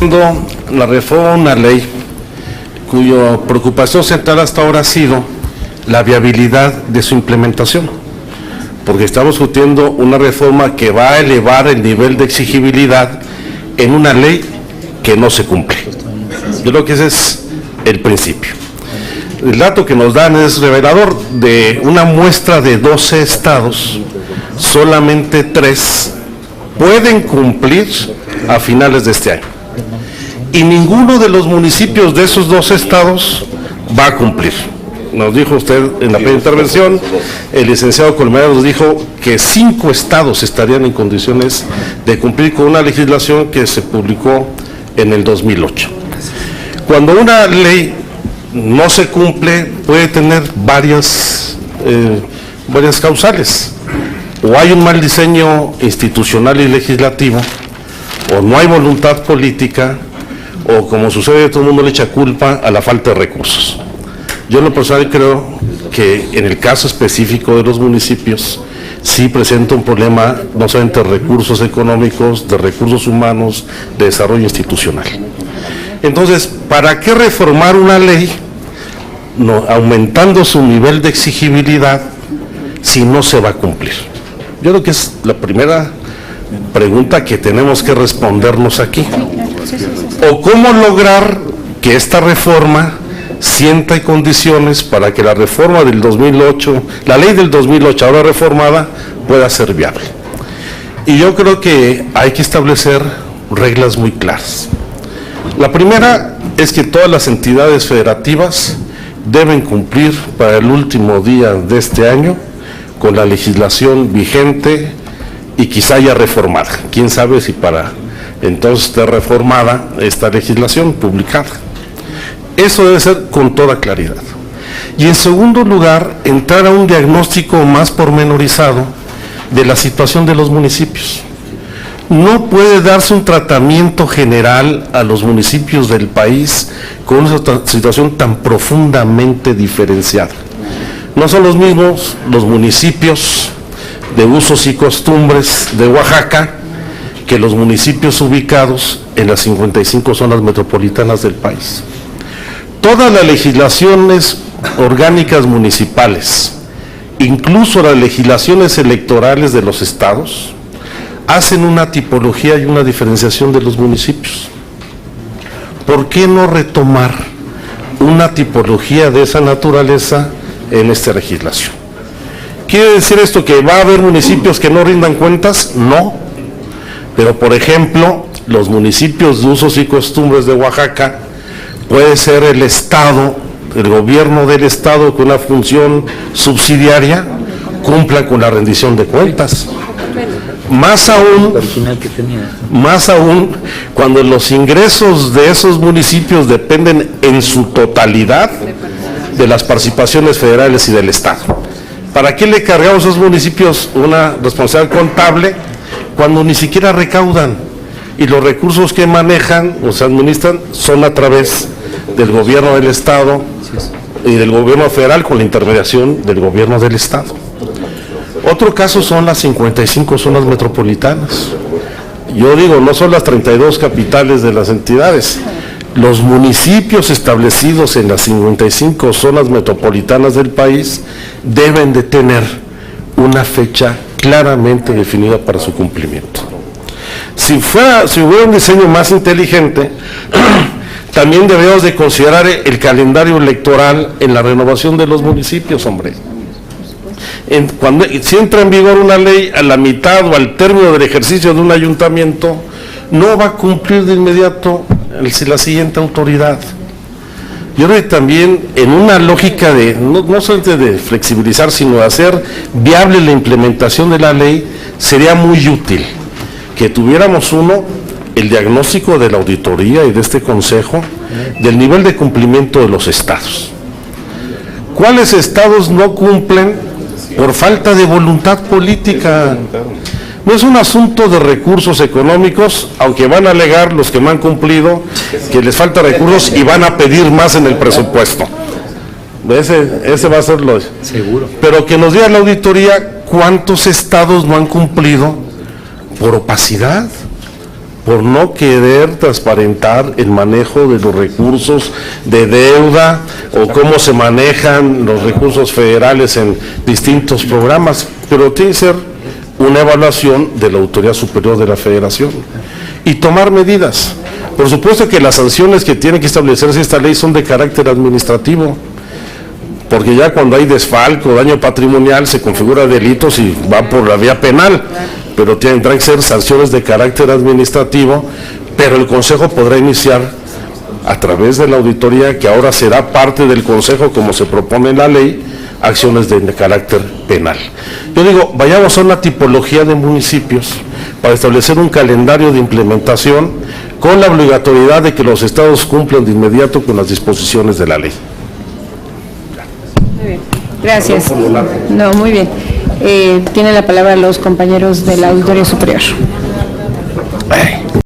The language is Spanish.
La reforma a una ley cuya preocupación central hasta ahora ha sido la viabilidad de su implementación, porque estamos discutiendo una reforma que va a elevar el nivel de exigibilidad en una ley que no se cumple. Yo creo que ese es el principio. El dato que nos dan es revelador. De una muestra de 12 estados, solamente 3 pueden cumplir a finales de este año. Y ninguno de los municipios de esos 12 estados va a cumplir. Nos dijo usted en la primera intervención, el licenciado Colmenares nos dijo que 5 estados estarían en condiciones de cumplir con una legislación que se publicó en el 2008. Cuando una ley no se cumple, puede tener varias causales. O hay un mal diseño institucional y legislativo, o no hay voluntad política, o como sucede, todo el mundo le echa culpa a la falta de recursos. Yo en lo personal creo que en el caso específico de los municipios sí presenta un problema no solamente de recursos económicos, de recursos humanos, de desarrollo institucional. Entonces, ¿para qué reformar una ley aumentando su nivel de exigibilidad si no se va a cumplir? Yo creo que es la primera pregunta que tenemos que respondernos aquí. ¿O cómo lograr que esta reforma sienta condiciones para que la reforma del 2008, la ley del 2008 ahora reformada, pueda ser viable? Y yo creo que hay que establecer reglas muy claras. La primera es que todas las entidades federativas deben cumplir para el último día de este año con la legislación vigente y quizá ya reformada. Quién sabe si para entonces esté reformada esta legislación publicada. Eso debe ser con toda claridad. Y en segundo lugar, entrar a un diagnóstico más pormenorizado de la situación de los municipios. No puede darse un tratamiento general a los municipios del país con una situación tan profundamente diferenciada. No son los mismos los municipios de usos y costumbres de Oaxaca que los municipios ubicados en las 55 zonas metropolitanas del país. Todas las legislaciones orgánicas municipales, incluso las legislaciones electorales de los estados, hacen una tipología y una diferenciación de los municipios. ¿Por qué no retomar una tipología de esa naturaleza en esta legislación? ¿Quiere decir esto que va a haber municipios que no rindan cuentas? No. Pero, por ejemplo, los municipios de usos y costumbres de Oaxaca, puede ser el Estado, el gobierno del Estado con una función subsidiaria, cumpla con la rendición de cuentas. Más aún cuando los ingresos de esos municipios dependen en su totalidad de las participaciones federales y del Estado. ¿Para qué le cargamos a esos municipios una responsabilidad contable cuando ni siquiera recaudan? Y los recursos que manejan o se administran son a través del gobierno del Estado y del gobierno federal con la intermediación del gobierno del Estado. Otro caso son las 55 zonas metropolitanas. Yo digo, no son las 32 capitales de las entidades. Los municipios establecidos en las 55 zonas metropolitanas del país deben de tener una fecha claramente definida para su cumplimiento. Si hubiera un diseño más inteligente, también debemos de considerar el calendario electoral en la renovación de los municipios, hombre. Si entra en vigor una ley a la mitad o al término del ejercicio de un ayuntamiento, no va a cumplir de inmediato la siguiente autoridad. Yo creo que también en una lógica de, no solamente de flexibilizar, sino de hacer viable la implementación de la ley, sería muy útil que tuviéramos el diagnóstico de la auditoría y de este consejo del nivel de cumplimiento de los estados. ¿Cuáles estados no cumplen por falta de voluntad política? No es un asunto de recursos económicos, aunque van a alegar los que no han cumplido que les falta recursos y van a pedir más en el presupuesto. Ese va a ser lo seguro. Pero que nos diga la auditoría cuántos estados no han cumplido por opacidad, por no querer transparentar el manejo de los recursos de deuda o cómo se manejan los recursos federales en distintos programas, pero tiene que ser una evaluación de la Autoridad Superior de la Federación y tomar medidas. Por supuesto que las sanciones que tiene que establecerse esta ley son de carácter administrativo, porque ya cuando hay desfalco, daño patrimonial, se configura delitos y va por la vía penal, pero tendrán que ser sanciones de carácter administrativo, pero el Consejo podrá iniciar a través de la auditoría, que ahora será parte del Consejo como se propone en la ley, acciones de carácter penal. Yo digo, vayamos a una tipología de municipios para establecer un calendario de implementación con la obligatoriedad de que los estados cumplan de inmediato con las disposiciones de la ley. Muy bien, gracias. No, muy bien. Tienen la palabra los compañeros de la Auditoría Superior.